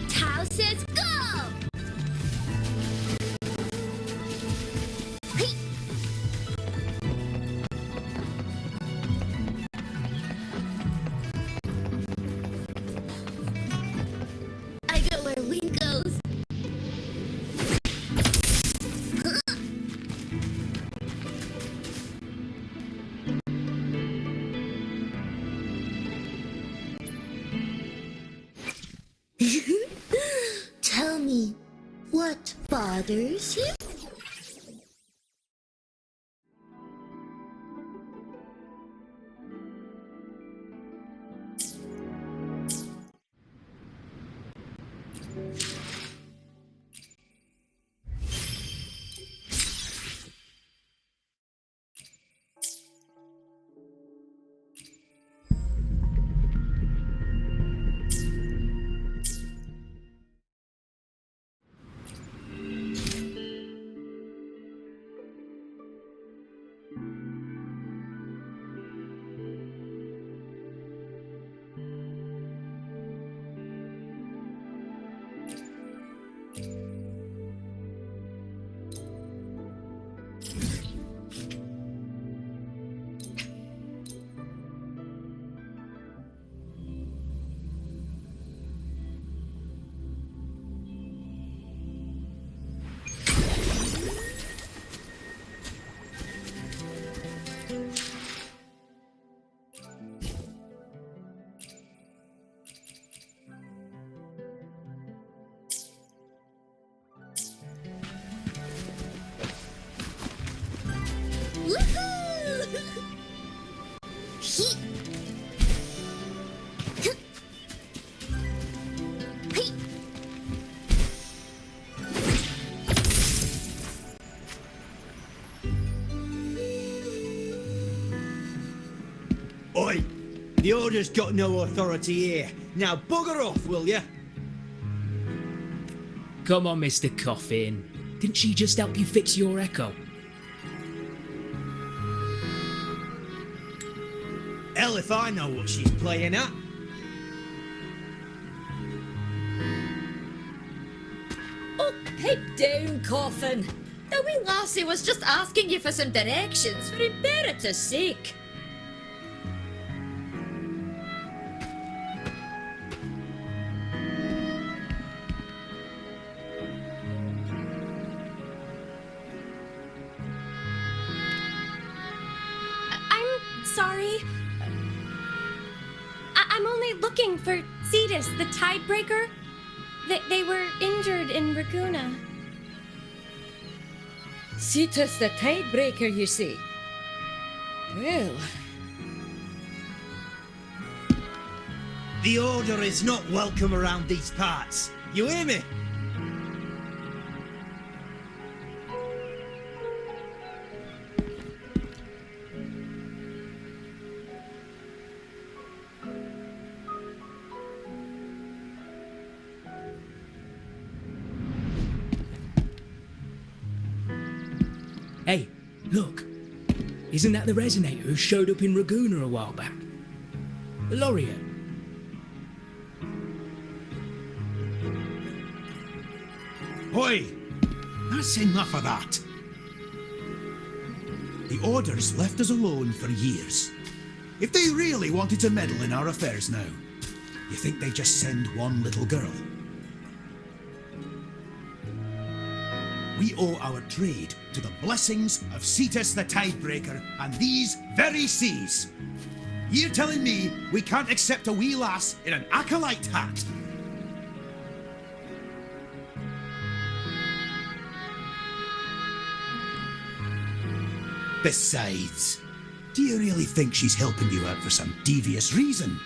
Tao says go! Hey. I go where wind goes. Tell me, what bothers you? Oi! The Order's got no authority here. Now bugger off, will ya? Come on, Mr. Coffin. Didn't she just help you fix your echo? Hell if I know what she's playing at. Oh, pipe down, Coffin. The wee lassie was just asking you for some directions, for Imperator's sake. I'm sorry. I'm only looking for Cetus, the Tidebreaker. They were injured in Raguna. Cetus the Tidebreaker, you say? Well, The Order is not welcome around these parts. You hear me? Look, isn't that the resonator who showed up in Raguna a while back? The laureate. Oi! That's enough of that. The Order's left us alone for years. If they really wanted to meddle in our affairs now, you think they'd just send one little girl? We owe our trade to the blessings of Cetus the Tidebreaker and these very seas. You're telling me we can't accept a wee lass in an acolyte hat? Besides, do you really think she's helping you out for some devious reason?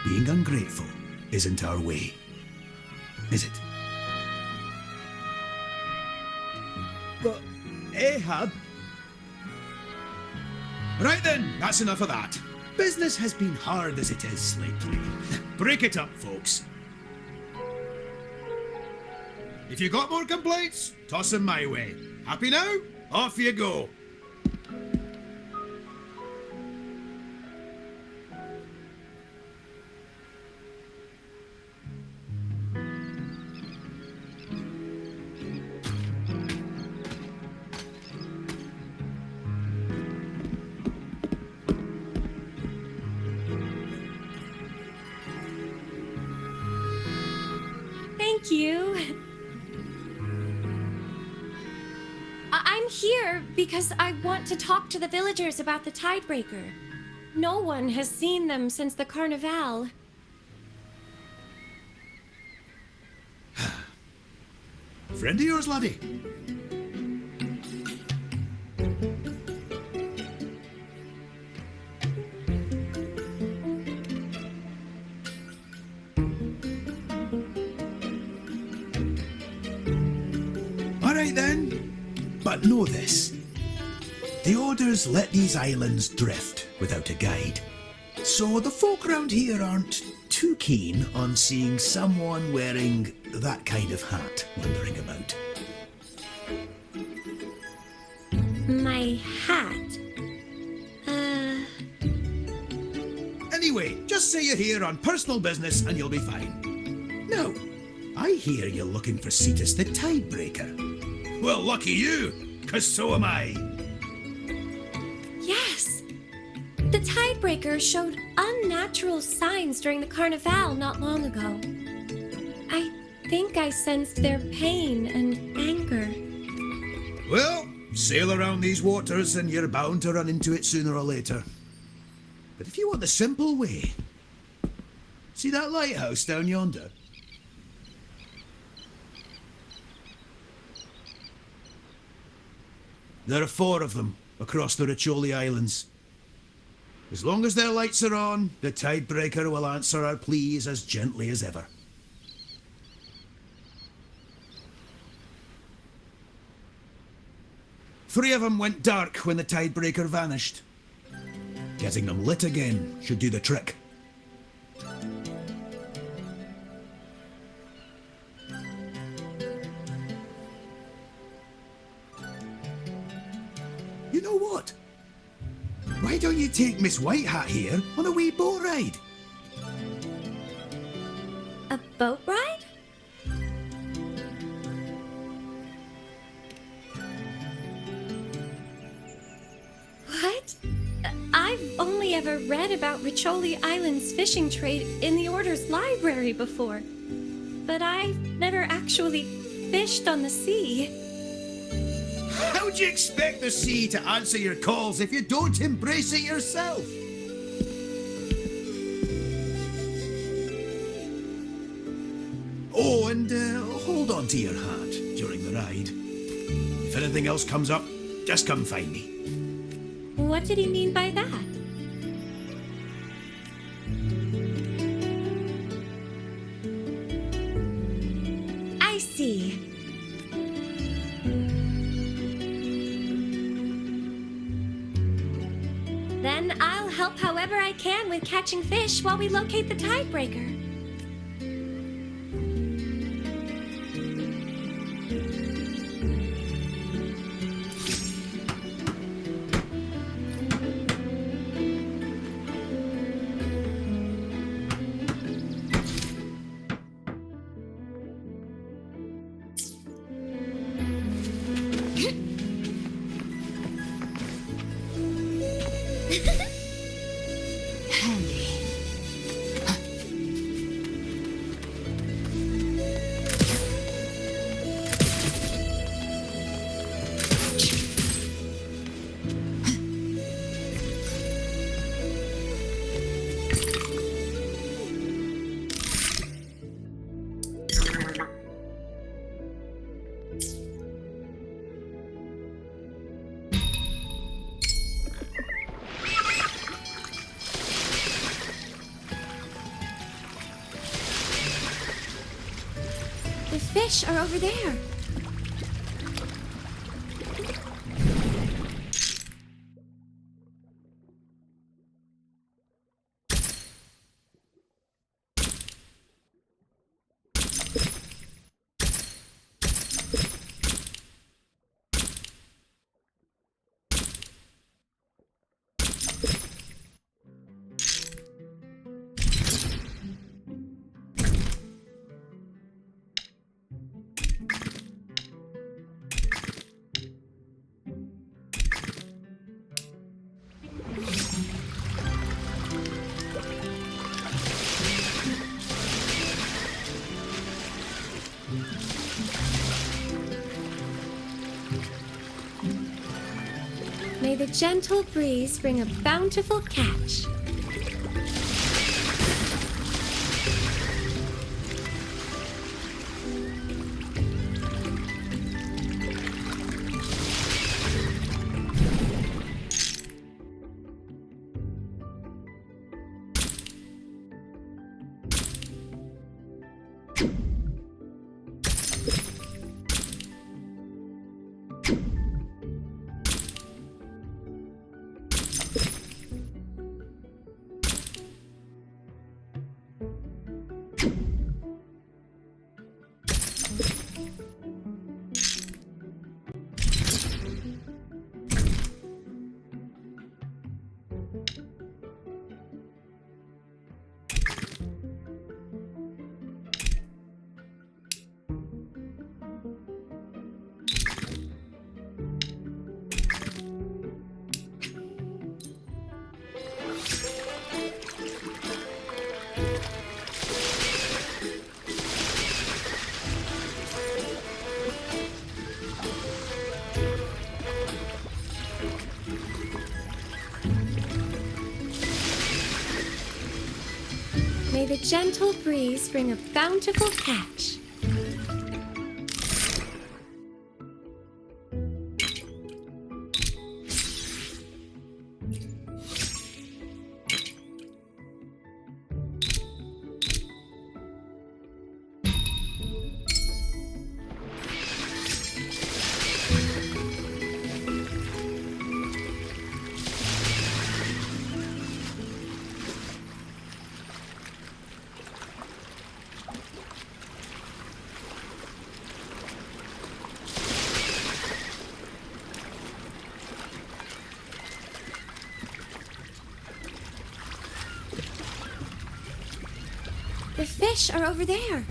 Being ungrateful isn't our way, is it? But Ahab... Right then, that's enough of that. Business has been hard as it is lately. Break it up, folks. If you got more complaints, toss them my way. Happy now? Off you go. Thank you. I'm here because I want to talk to the villagers about the Tidebreaker. No one has seen them since the Carnival. Friend of yours, laddie? Alright then. But know this. The Orders let these islands drift without a guide. So the folk round here aren't too keen on seeing someone wearing that kind of hat wandering about. My hat? Anyway, just say you're here on personal business and you'll be fine. Now, I hear you're looking for Cetus the Tidebreaker. Well, lucky you, 'cause so am I. Yes. The Tidebreaker showed unnatural signs during the Carnival not long ago. I think I sensed their pain and anger. Well, sail around these waters and you're bound to run into it sooner or later. But if you want the simple way, see that lighthouse down yonder? There are 4 of them across the Riccioli Islands. As long as their lights are on, the Tidebreaker will answer our pleas as gently as ever. Three of them went dark when the Tidebreaker vanished. Getting them lit again should do the trick. You know what? Why don't you take Miss Whitehat here on a wee boat ride? A boat ride? What? I've only ever read about Riccioli Island's fishing trade in the Order's library before. But I've never actually fished on the sea. How'd you expect the sea to answer your calls if you don't embrace it yourself? Oh, and hold on to your hat during the ride. If anything else comes up, just come find me. What did he mean by that? I see. Then I'll help however I can with catching fish while we locate the Tidebreaker. handy. The fish are over there. May the gentle breeze bring a bountiful catch. May the gentle breeze bring a bountiful catch. The fish are over there.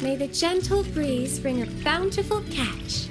May the gentle breeze bring a bountiful catch.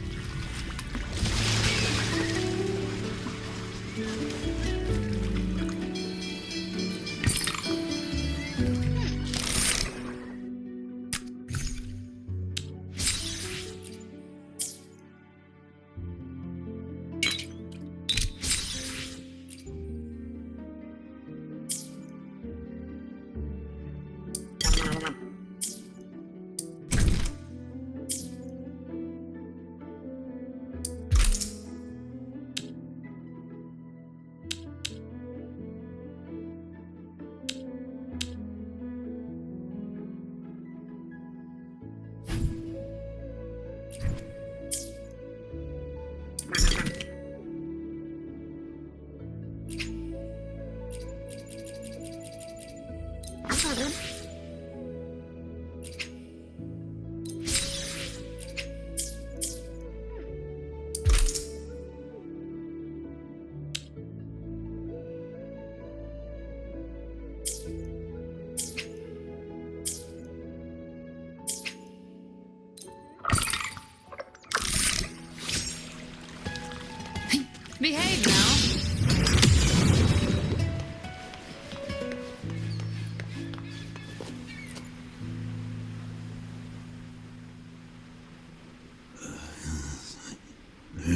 Behave now.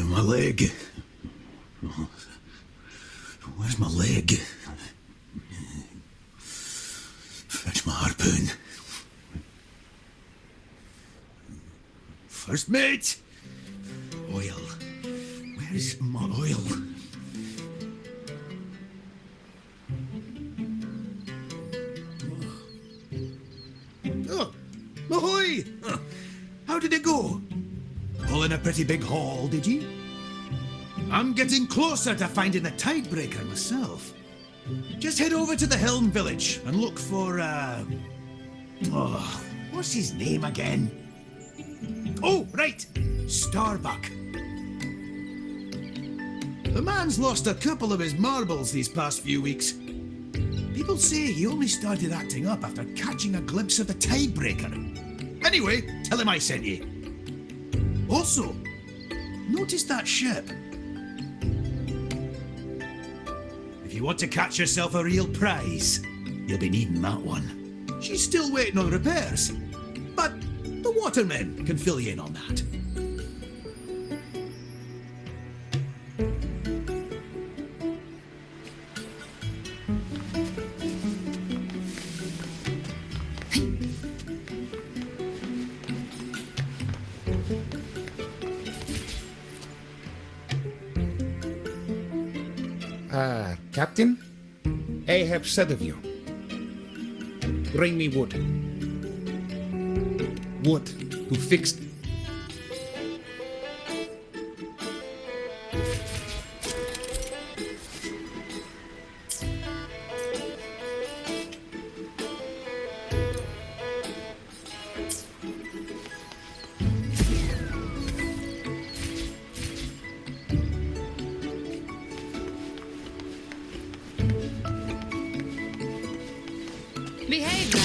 My leg. Where's my leg? Fetch my harpoon. First mate! Oil. Where's my oil? Oh, ahoy! How did it go? Pulling a pretty big haul, did you? I'm getting closer to finding the tidebreaker myself. Just head over to the Helm village and look for, what's his name again? Oh, right! Starbuck. The man's lost a couple of his marbles these past few weeks. People say he only started acting up after catching a glimpse of the tidebreaker. Anyway, tell him I sent you. Also, notice that ship. If you want to catch yourself a real prize, you'll be needing that one. She's still waiting on repairs, but the watermen can fill you in on that. Captain, Ahab said of you, bring me wood. Wood to fix. Behave now.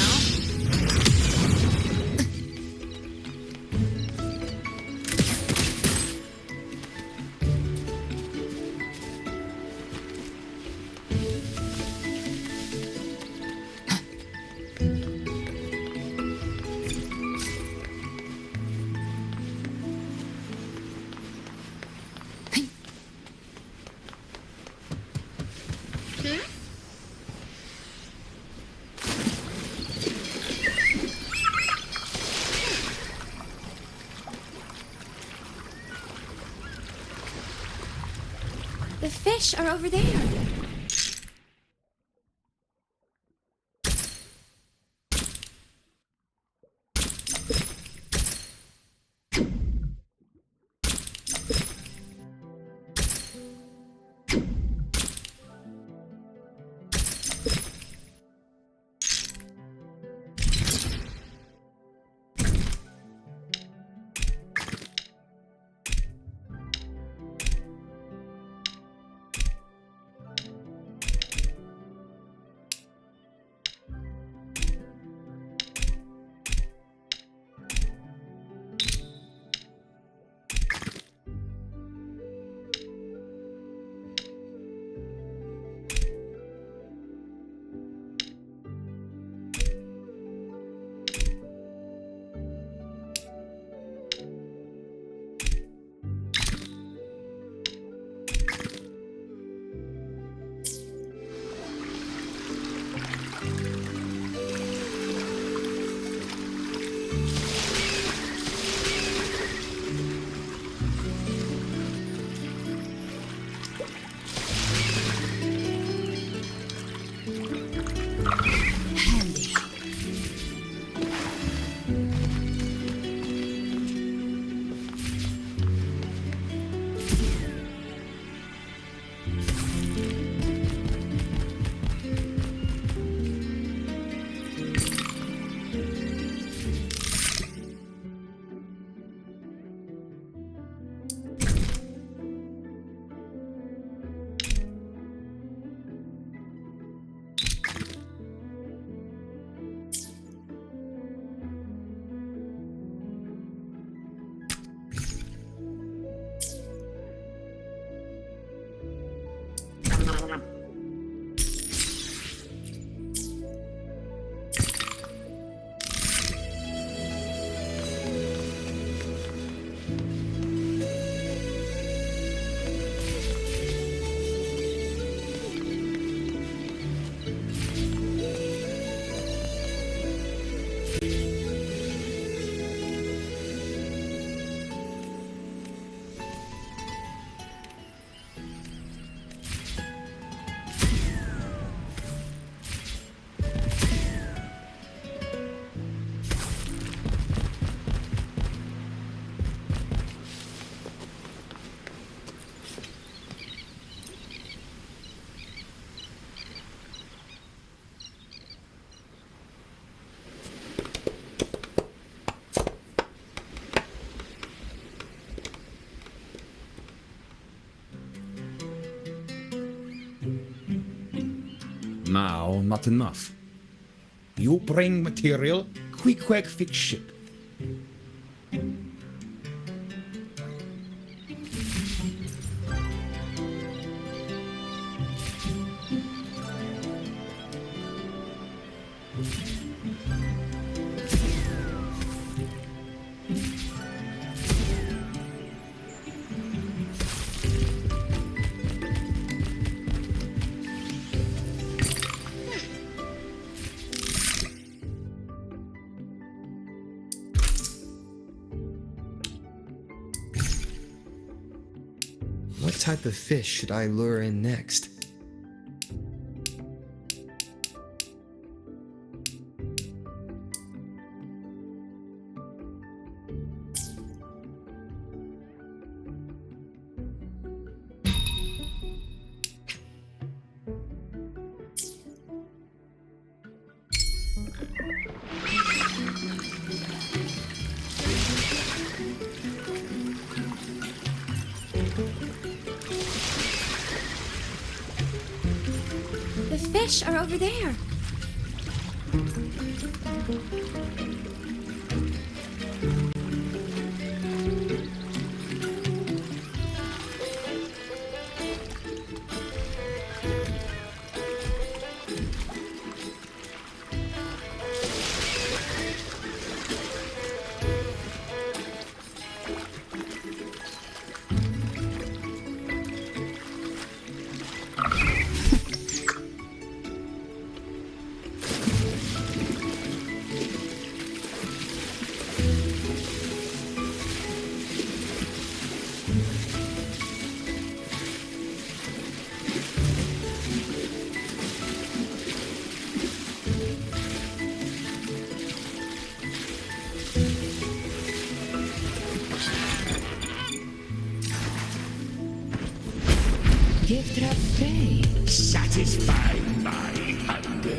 The fish are over there. Now, not enough. You bring material, quick fix ship. What type of fish should I lure in next? The fish are over there. Gift of faith. Satisfy my hunger.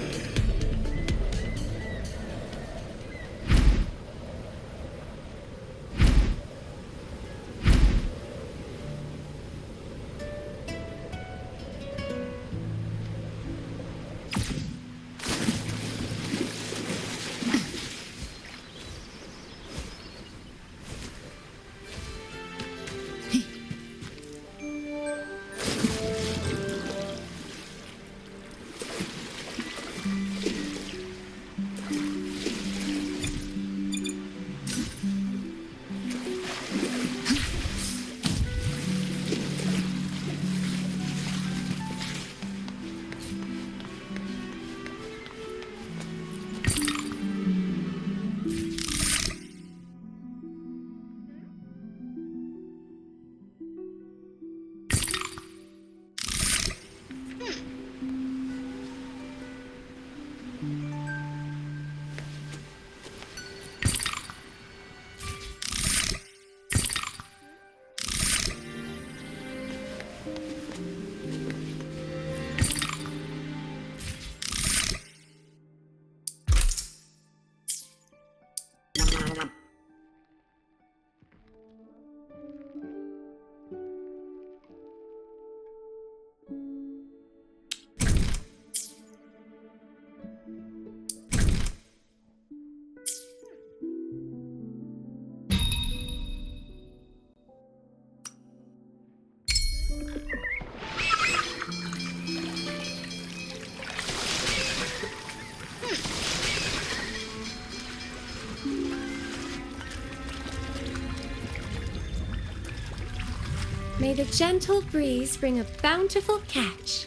May the gentle breeze bring a bountiful catch.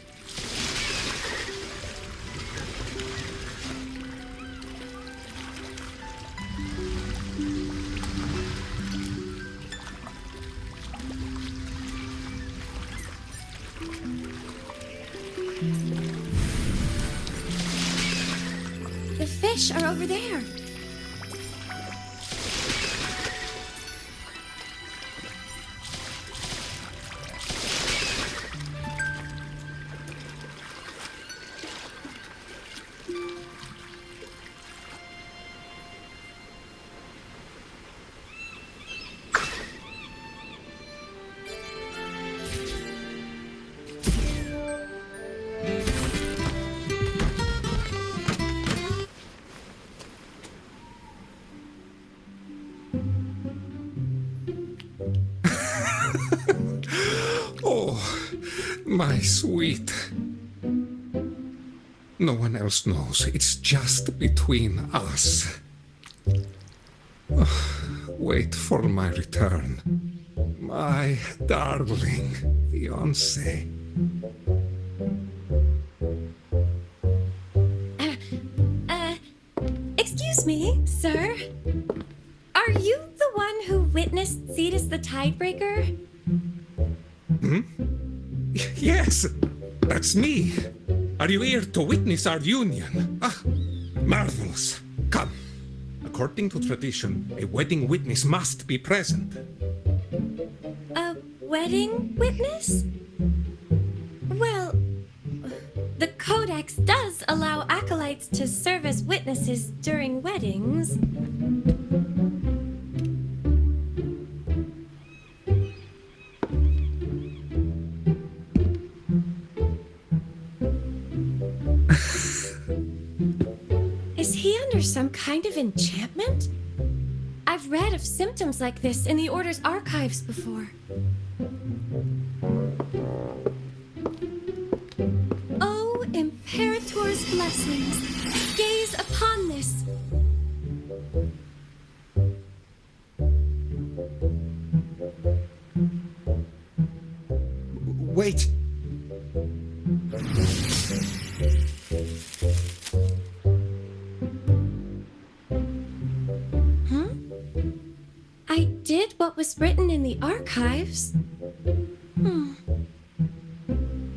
The fish are over there. My sweet. No one else knows. It's just between us. Wait for my return. My darling fiancé. Excuse me, sir. Are you the one who witnessed Cetus the Tidebreaker? Yes, that's me. Are you here to witness our union? Ah, marvelous. Come. According to tradition, a wedding witness must be present. A wedding witness? Well, the Codex does allow acolytes to serve as witnesses during weddings. Is he under some kind of enchantment? I've read of symptoms like this in the Order's archives before. Oh, Imperator's blessings, gaze upon this. Wait. I did what was written in the archives.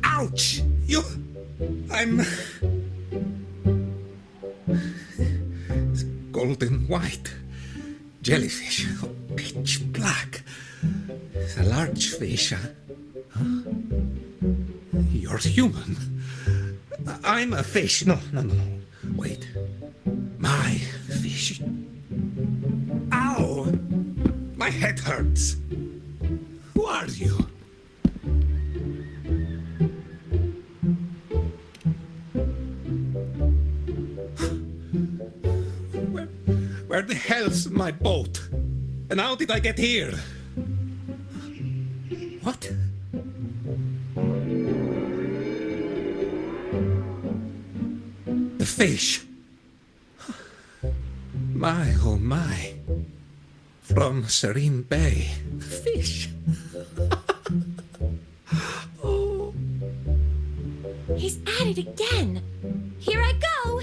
Ouch! You... I'm... Golden white. Jellyfish. Oh, pitch black. It's a large fish. Huh? You're human. I'm a fish. No. Wait. My fish. Ow! My head hurts. Who are you? Where the hell's my boat? And how did I get here? What? The fish. My, oh my. From Serene Bay. Fish. Oh. He's at it again. Here I go.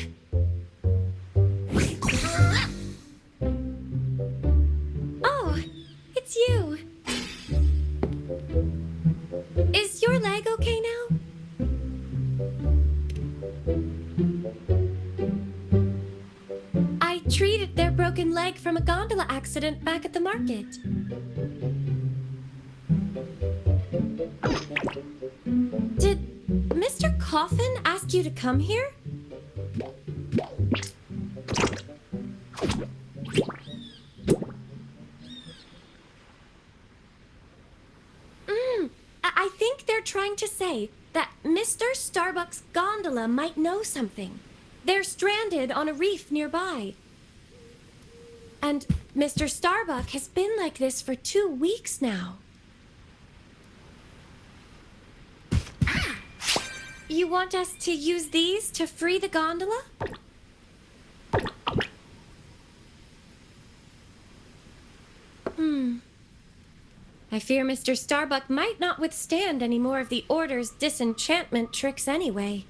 Oh, it's you. Is your leg okay now? I treated their broken leg from a gondola accident back at the market. Did Mr. Coffin ask you to come here? I think they're trying to say that Mr. Starbuck's gondola might know something. They're stranded on a reef nearby. And Mr. Starbuck has been like this for 2 weeks now. You want us to use these to free the gondola? I fear Mr. Starbuck might not withstand any more of the Order's disenchantment tricks anyway.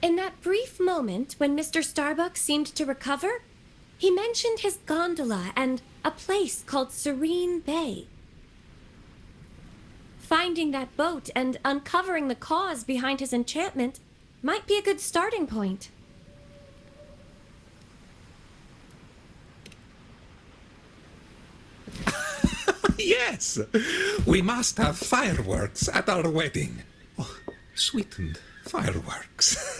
In that brief moment when Mr. Starbuck seemed to recover, he mentioned his gondola and a place called Serene Bay. Finding that boat and uncovering the cause behind his enchantment might be a good starting point. Yes! We must have fireworks at our wedding. Oh, sweetened fireworks.